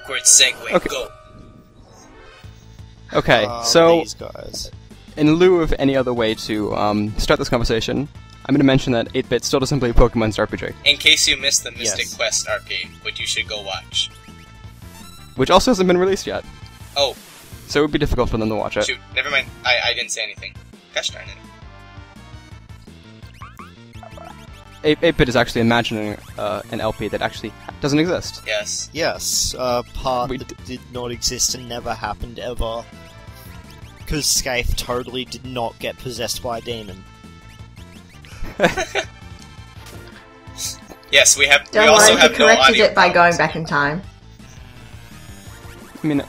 awkward segue. Okay. Go. Okay, so these guys. in lieu of any other way to start this conversation, I'm going to mention that 8-Bit still doesn't play Pokemon's RPG, In case you missed the Mystic Yes. Quest RP, which you should go watch. which also hasn't been released yet, Oh, so it would be difficult for them to watch it. shoot. Never mind. I didn't say anything. Gosh darn it. 8-Bit is actually imagining an LP that actually doesn't exist. Yes. Yes, a part We that did not exist and never happened ever. Because Scaife totally did not get possessed by a demon. Yes, we Don't also worry, he have no corrected audio it by problems. going back in time. I mean,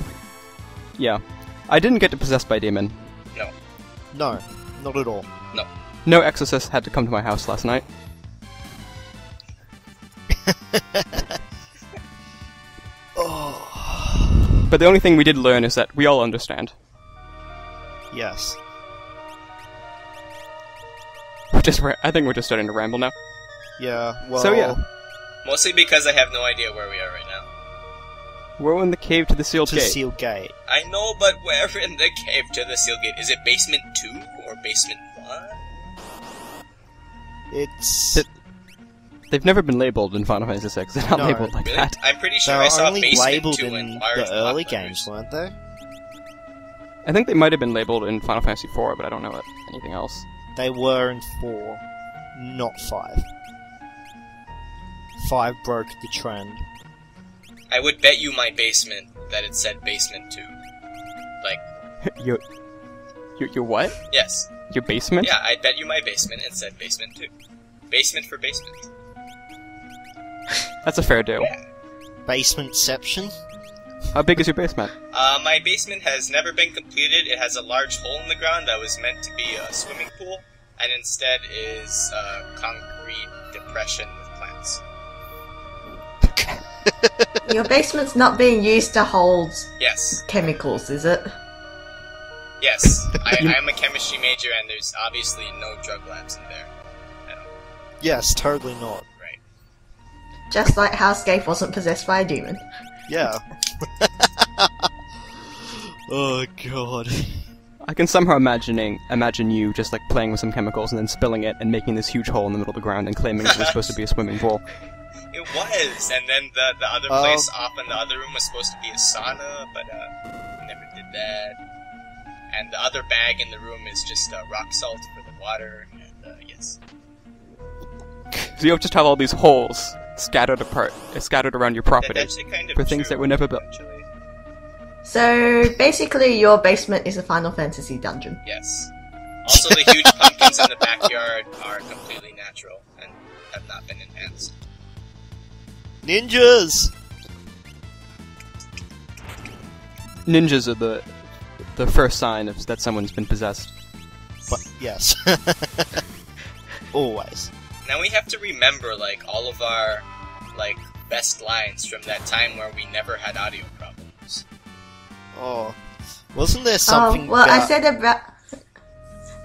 yeah. I didn't get possessed by a demon. No, not at all. No exorcist had to come to my house last night. Oh, But the only thing we did learn is that we all understand. yes. I think we're just starting to ramble now. Yeah, well... So yeah, Mostly because I have no idea where we are right now. we're in the cave to the sealed To gate. seal gate. I know, but where in the cave to the seal gate? Is it basement 2 or basement 1? It's... They've never been labeled in Final Fantasy VI. They're not No. labeled like Really? that. I'm pretty They sure were I saw only basement labelled 2 in large the early block games, letters. weren't they? I think they might have been labeled in Final Fantasy IV, but I don't know anything else. They were in 4, not 5. 5 broke the trend. I would bet you my basement that it said basement 2. Like, Your what? yes. Your basement? Yeah, I bet you my basement it said basement 2. Basement for basement. That's a fair deal. Basementception? How big is your basement? My basement has never been completed. It has a large hole in the ground that was meant to be a swimming pool, and instead is a concrete depression with plants. Your basement's not being used to hold Yes. chemicals, is it? Yes. I'm a chemistry major, and there's obviously no drug labs in there. At all. Yes, totally not. Right. Just like how Scaife wasn't possessed by a demon. Yeah. Oh god. I can somehow imagine you just like playing with some chemicals and then spilling it and making this huge hole in the middle of the ground and claiming it was supposed to be a swimming pool. It was, and then the other place off in the other room was supposed to be a sauna, but we never did that. And the other bag in the room is just rock salt for the water, and yes. So you just have all these holes scattered around your property That's actually kind of for things true, that were never built. actually. So, basically, your basement is a Final Fantasy dungeon. Yes. Also, the huge pumpkins in the backyard are completely natural and have not been enhanced. Ninjas! Ninjas are the first sign of that someone's been possessed. But, yes. Always. Now we have to remember, like, all of our, like, best lines from that time where we never had audio problems. Oh. Wasn't there something well, about...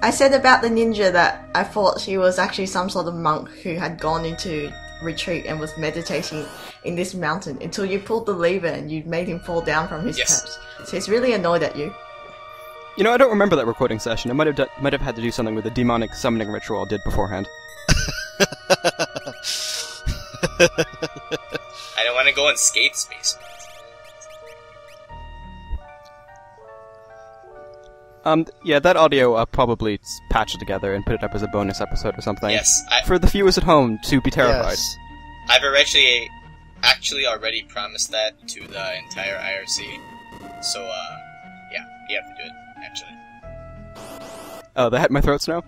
I said about the ninja that I thought she was actually some sort of monk who had gone into retreat and was meditating in this mountain until you pulled the lever and you made him fall down from his Yes. perch. So he's really annoyed at you. You know, I don't remember that recording session. It might have had to do something with the demonic summoning ritual I did beforehand. I don't want to go in Skate's basement. Yeah, that audio I'll probably patch it together and put it up as a bonus episode or something. Yes, For the viewers at home to be terrified. Yes. I've actually already promised that to the entire IRC. So, yeah, you have to do it, actually. Oh, they had my throats now?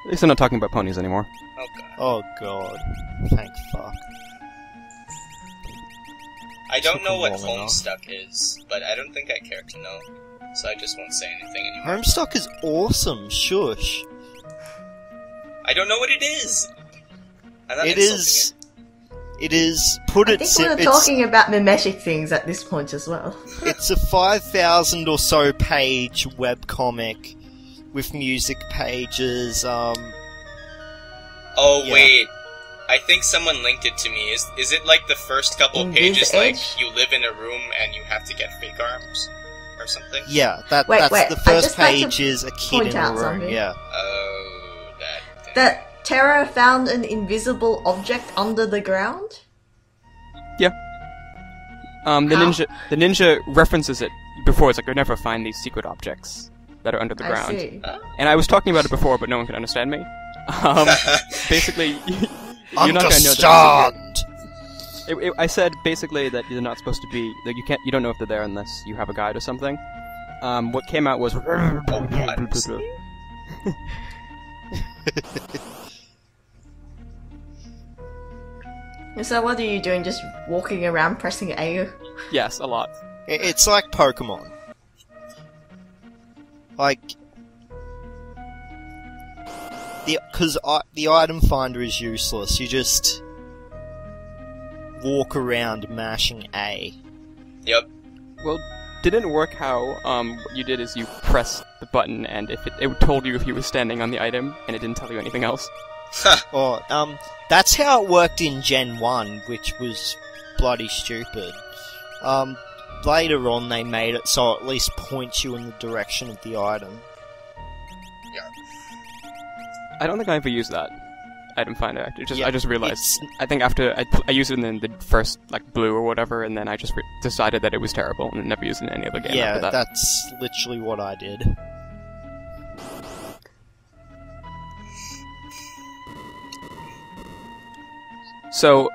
At least I'm not talking about ponies anymore. Oh god. Oh god. Thank fuck. I don't Took know what long enough. Homestuck is, but I don't think I care to know. So I just won't say anything anymore. Homestuck is awesome, shush. I don't know what it is! I'm not It insulting is... It is... Put I it... think we're talking about mimetic things at this point as well. It's a 5,000 or so page webcomic with music pages, Oh, Yeah. wait. I think someone linked it to me. Is it like the first couple In pages, this like age? you live in a room and you have to get fake arms or something? Yeah, that's Wait, the I first just like to page is a kid point in a out room. something. Yeah. Oh, that. That Terra found an invisible object under the ground? Yeah. The How? ninja references it before. It's like, you'll never find these secret objects that are under the I ground. see. And I was talking about it before, but no one could understand me. Basically, you're not gonna know that. I said basically that you're not supposed to be. Like, you don't know if they're there unless you have a guide or something. What came out was. So what are you doing? Just walking around pressing A? Yes, a lot. It's like Pokemon. Like, because the item finder is useless. You just walk around mashing A. Yep. Well, didn't work how what you did is you press the button, and if it told you if you were standing on the item, and it didn't tell you anything else. Or that's how it worked in Gen 1, which was bloody stupid. Later on they made it so it at least points you in the direction of the item. Yeah. I don't think I ever used that item finder. Yeah, I just realized. it's- I think after I used it in the first like blue or whatever, and then I just decided that it was terrible and never used it in any other game Yeah, after that. that's literally what I did. So,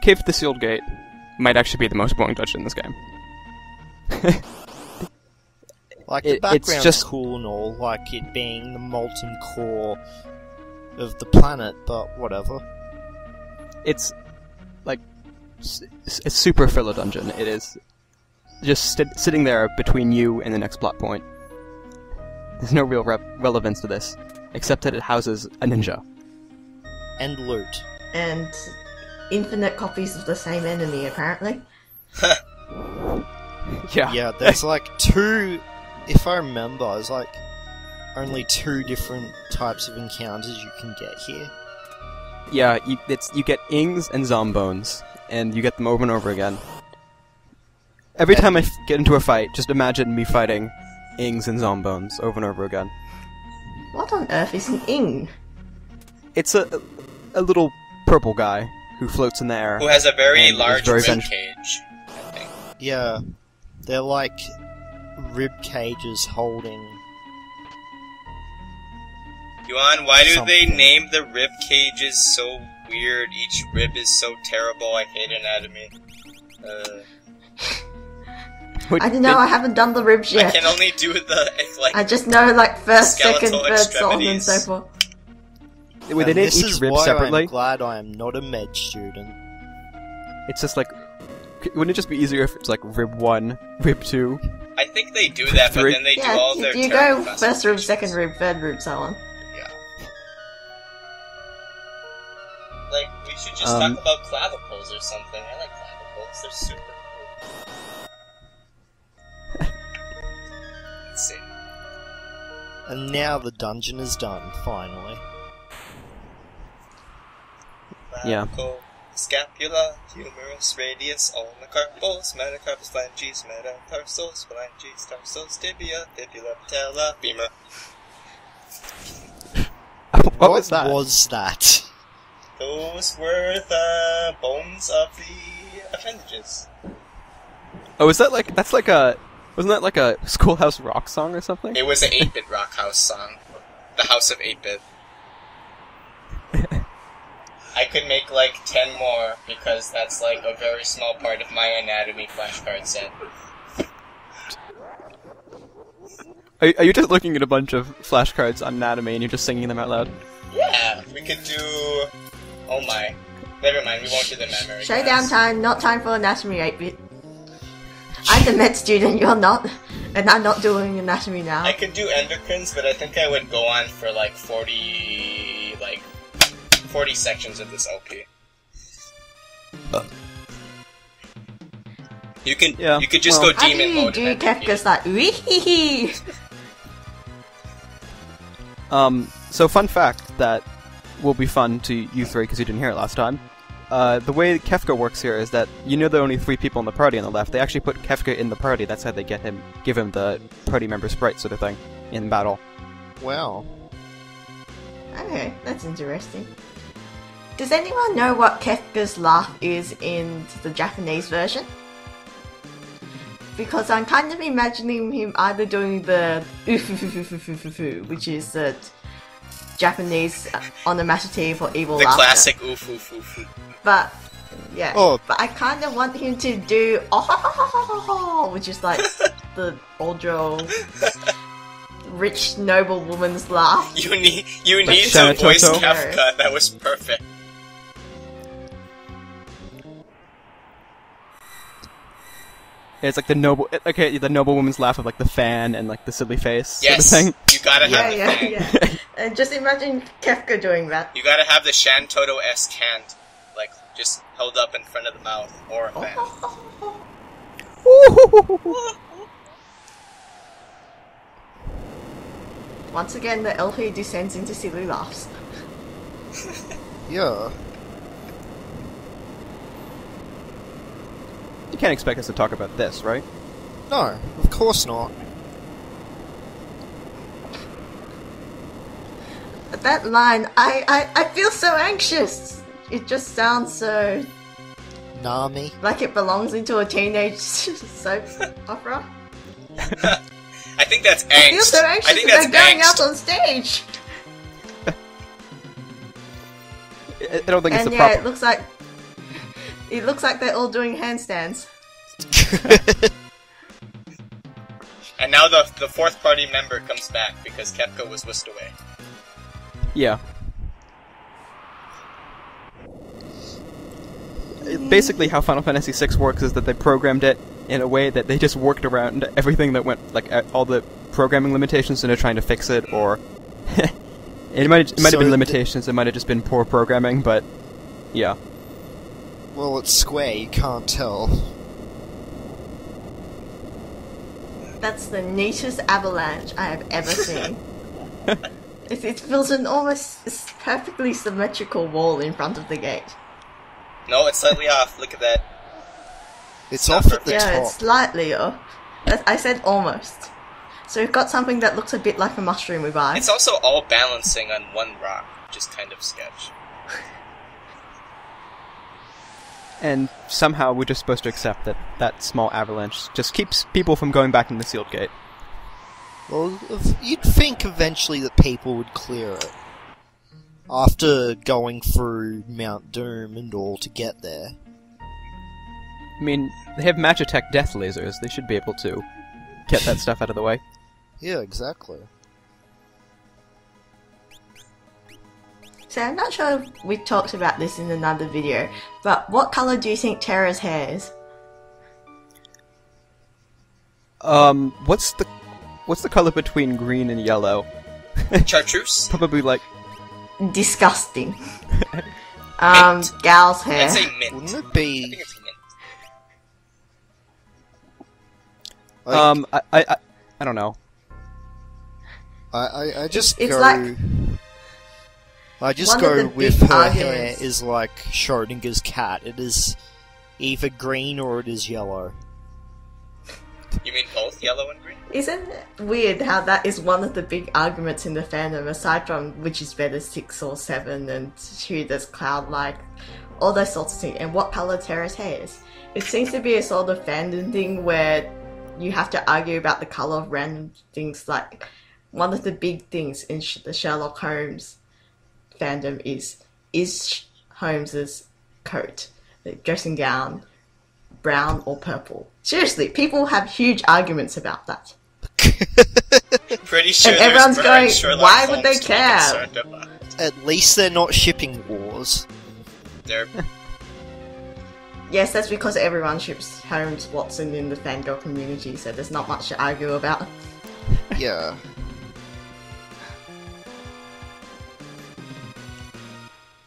Cave the Sealed Gate might actually be the most boring dungeon in this game. Like, the It's background's just- cool and all, like it being the molten core of the planet, but whatever. It's like a super filler dungeon. It is just sitting there between you and the next plot point. There's no real relevance to this, except that it houses a ninja. And loot. And infinite copies of the same enemy, apparently. Yeah. Yeah, there's like two, if I remember, there's like only two different types of encounters you can get here. Yeah, you get ings and zombones, and you get them over and over again. Every time I get into a fight, just imagine me fighting ings and zombones over and over again. What on earth is an ing? It's a little purple guy who floats in the air. Who has a very and is large very rib venge- cage, I think. Yeah, they're like rib cages holding. Yuan, why do they Something. name the rib cages so weird? Each rib is so terrible, I hate anatomy. Wait, I don't know, I haven't done the ribs I yet. can only do the, like, I just know, like, first, second, Skeletal third, so on and so extremities. forth. They And name this each is rib why separately. I'm glad I am not a med student. It's just like, wouldn't it just be easier if it's like rib 1, rib 2? I think they do that, but Three. then they do Yeah, all their you terrible go first rib, second classifications. rib, third rib, so on. Yeah. Like, we should just Um, talk about clavicles or something. I like clavicles, they're super cool. Let's see. And now the dungeon is done, finally. Yeah. Clavicle, scapula, humerus, radius, ulnar carpals, metacarpals, phalanges, metatarsals, phalanges, tarsals, tibia, fibula, patella, femur. What was that? was that? Those were the bones of the appendages. Oh, is that like, that's like a, wasn't that like a Schoolhouse Rock song or something? It was an 8-bit rock house song. The House of 8-bit. I could make like 10 more, because that's like a very small part of my anatomy flashcard set. Are you just looking at a bunch of flashcards on anatomy and you're just singing them out loud? Yeah, we could do... Oh my. Never mind, we won't do the memory. Showdown time, not time for anatomy 8-bit. I'm the med student, you're not. And I'm not doing anatomy now. I could do endocrines, but I think I would go on for like 40 sections of this LP. You could just well- go How do demon you mode. do and then Kefka's like, wee So fun fact that will be fun to you three because you didn't hear it last time. The way Kefka works here is that there are only 3 people in the party on the left. They actually put Kefka in the party. That's how they give him the party member sprite sort of thing in battle. Wow. Okay, that's interesting. Does anyone know what Kefka's laugh is in the Japanese version? Because I'm kind of imagining him either doing the oof, which is the Japanese onomatopoeia for evil laughter. The classic oof oof oof. But yeah, Oh. but I kind of want him to do oh, which is like the older, rich noble woman's laugh. You need to voice Kefka. That was perfect. It's like the noble woman's laugh of like the fan and like the silly face Yes, sort of thing. you gotta have the fan. Yeah. And just imagine Kefka doing that. You gotta have the Shantoto-esque hand, like just held up in front of the mouth or a fan. Once again, the LP descends into silly laughs. Yeah. You can't expect us to talk about this, right? No, of course not. That line, I feel so anxious. It just sounds so Nami. like it belongs into a teenage soap opera. I think that's angst. I feel so anxious I think about that's going out angst. on stage. I don't think it's And the yeah, proper. it looks like they're all doing handstands. And now the 4th party member comes back because Kefka was whisked away. Yeah. Basically, how Final Fantasy VI works is that they programmed it in a way that they just worked around everything that went, like, all the programming limitations into trying to fix it, or... it might have been limitations, it might have just been poor programming, but... yeah. Well, it's Square, you can't tell. That's the neatest avalanche I have ever seen. It feels an almost perfectly symmetrical wall in front of the gate. No, it's slightly off. Look at that. It's off at the Yeah, top. it's slightly off. I said almost. So we've got something that looks a bit like a mushroom with eyes. It's also all balancing on one rock, which is kind of sketch. And somehow we're just supposed to accept that that small avalanche just keeps people from going back in the sealed gate. Well, you'd think eventually that people would clear it. After going through Mount Doom and all to get there. I mean, they have Magitech death lasers, they should be able to get that stuff out of the way. Yeah, exactly. So I'm not sure if we talked about this in another video, but what colour do you think Terra's hair is? What's the color between green and yellow? Chartreuse? Probably like... Disgusting. Mint. Gal's hair. I'd say mint. Wouldn't it I be... think it's mint. Like, I don't know. I just It's go... like- I just One of go the with big her hair arguments- is like Schrodinger's cat. It is either green or it is yellow. You mean both yellow and green? Isn't it weird how that is one of the big arguments in the fandom, aside from which is better, 6 or 7, and who does Cloud-like, all those sorts of things, and what colour Terra's hair is. It seems to be a sort of fandom thing where you have to argue about the colour of random things. Like, one of the big things in the Sherlock Holmes fandom is Holmes's coat, the dressing gown, brown or purple? Seriously, people have huge arguments about that. Pretty sure And there's everyone's burn going, Sherlock why would Holmes they to be care? concerned about. At least they're not shipping wars. They're Yes, that's because everyone ships Holmes Watson in the fangirl community, so there's not much to argue about. Yeah.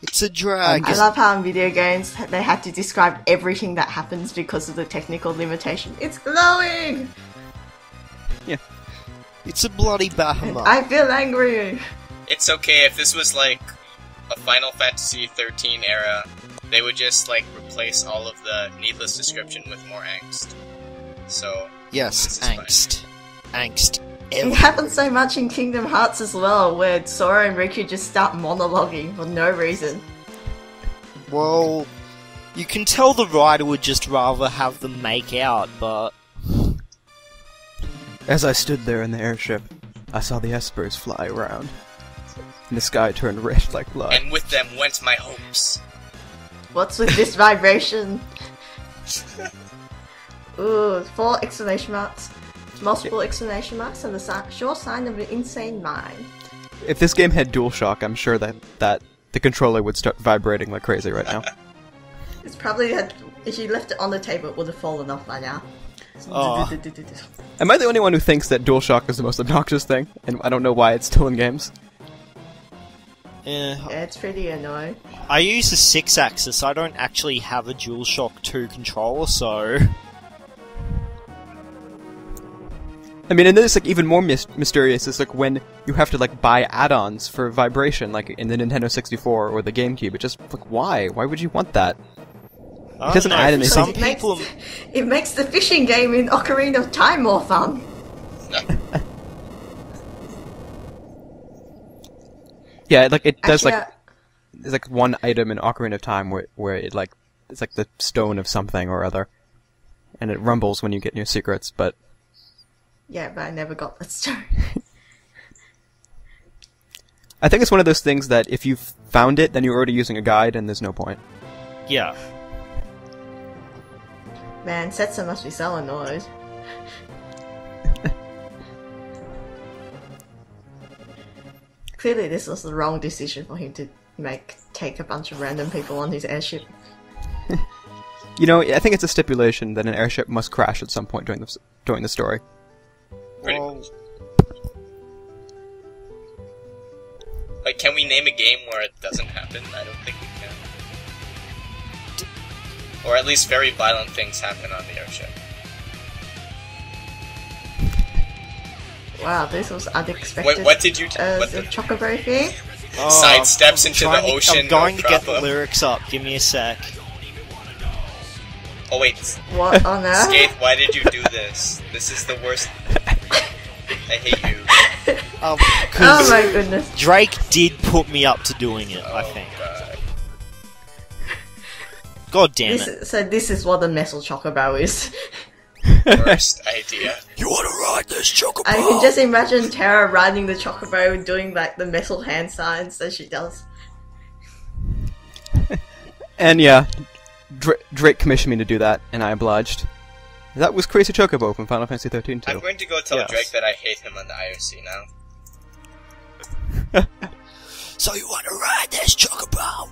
It's a drag. I love how in video games they had to describe everything that happens because of the technical limitation. It's glowing! It's a bloody behemoth. I feel angry! It's okay if this was like a Final Fantasy XIII era, they would just like replace all of the needless description with more angst. So Yes, angst. Angst. It happens so much in Kingdom Hearts as well, where Sora and Riku just start monologuing for no reason. Well, you can tell the writer would just rather have them make out, but... As I stood there in the airship, I saw the espers fly around, and the sky turned red like blood. And with them went my hopes. What's with this vibration? Ooh, 4 exclamation marks. Multiple exclamation marks and the sure sign of an insane mind. If this game had DualShock, I'm sure that the controller would start vibrating like crazy right now. It's probably had... If you left it on the table, it would have fallen off by now. Oh. Am I the only one who thinks that DualShock is the most obnoxious thing? And I don't know why it's still in games? Yeah, it's pretty annoying. I use the 6-axis, I don't actually have a DualShock 2 controller, so... I mean, and then it's like even more mysterious is like when you have to like buy add-ons for vibration, like in the Nintendo 64 or the GameCube. It just like why? Why would you want that? It doesn't add anything. Some people... It makes the fishing game in Ocarina of Time more fun. Yeah, like it does. Actually, like there's like one item in Ocarina of Time where it like it's like the stone of something or other, and it rumbles when you get new secrets, but. Yeah, but I never got that story. I think it's one of those things that if you've found it, then you're already using a guide, and there's no point. Yeah. Man, Setsu must be so annoyed. Clearly this was the wrong decision for him to take a bunch of random people on his airship. You know, I think it's a stipulation that an airship must crash at some point during the story. Well, like, can we name a game where it doesn't happen? I don't think we can. Or at least very violent things happen on the airship. Wow, this was unexpected. Wait, what did you... the Chocobo thing? Sidesteps into the ocean. I'm going to get the Grappa. lyrics up, give me a sec. Oh wait. What on earth? Skate, why did you do this? This is the worst... I hate you. Oh my goodness. Drake did put me up to doing it, I think. God damn it. So this is what the Metal Chocobo is. Worst idea. You wanna ride this chocobo? I can just imagine Terra riding the Chocobo and doing like the metal hand signs that she does. And yeah, Drake commissioned me to do that, and I obliged. That was Crazy Chocobo from Final Fantasy XIII-2. I'm going to go tell Drake that I hate him on the IRC now. So you wanna ride this chocobo?